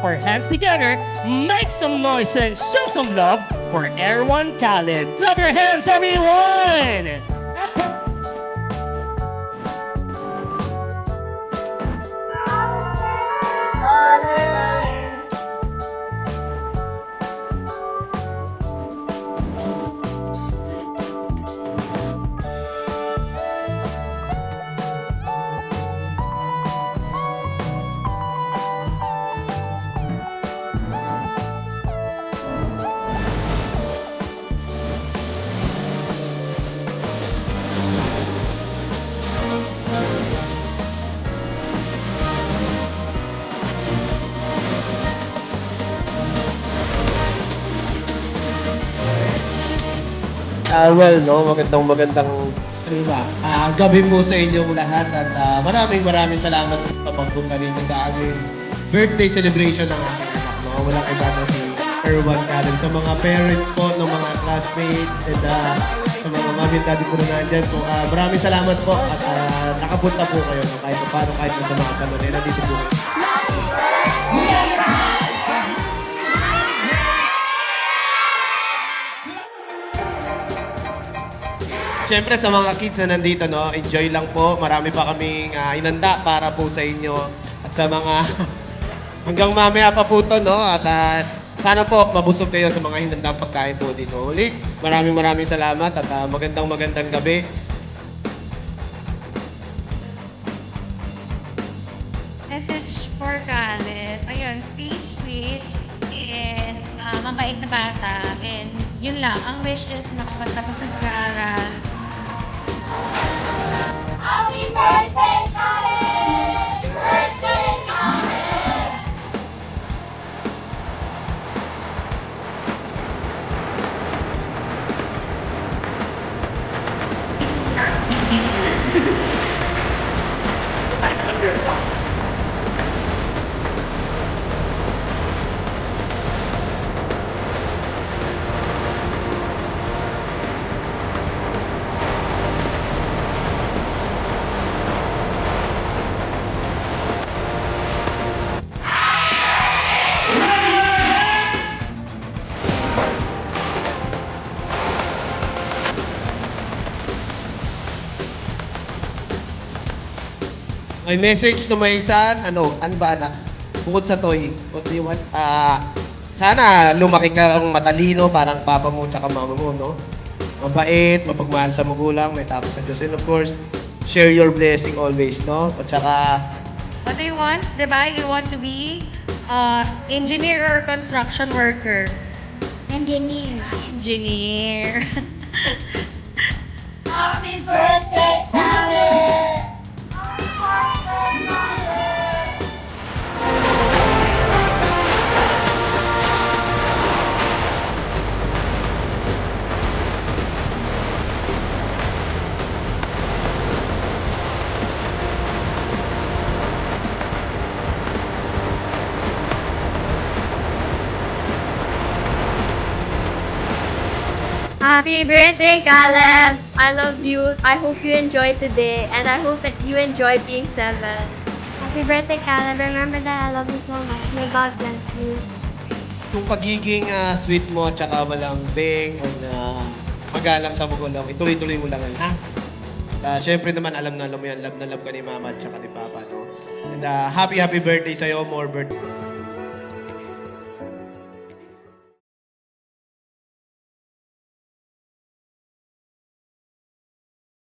clap our hands together, make some noise and show some love for Erwan Khaled. Clap your hands, everyone! Well, no, magandang Diba? Gabi po sa inyong lahat at maraming salamat sa pagpunta rin sa aming birthday celebration ng aking anak. No? Walang iba na si Erwan Khaled. Sa mga parents po, ng mga classmates, and sa mga mami at daddy po na nandyan po. Maraming salamat po at nakapunta po kayo no? Kahit paano, kahit sa mga kanonera. Nandito po kayo. Siyempre sa mga kids na nandito, no, enjoy lang po. Marami pa kaming inanda para po sa inyo. At sa mga hanggang mamaya pa po to, no. At sana po mabusog kayo sa mga hinandang pagkain po dito. Uli, maraming salamat at magandang gabi. Message for Khaled. Ayun, stay sweet and mabait na bata. And yun lang, ang wish is makapagtapos ng pag-aaral. Happy birthday, Khaled! Birthday, Khaled! May message to my son. Ano ba anak? Bukod sa toy, what do you want? Sana lumaki ka ang matalino, parang papa mo tsaka mama mo, no? Mabait, mapagmahal sa magulang, may tapos sa Diyos. And of course, share your blessing always, no? At saka, What do you want? Diba? You want to be engineer or construction worker? Engineer. Engineer. Happy birthday, Khaled! Happy birthday, Caleb! I love you. I hope you enjoy today, and I hope that you enjoy being 7. Happy birthday, Caleb. Remember that I love you so much. May God bless you. yung pagiging sweet mo at saka malambing and magalang sa magulang, ituloy-tuloy mo lang yan, ha? Siyempre naman, alam mo yan, love na love ka ni mama at saka ni papa, no? And happy birthday sa'yo, more birthday.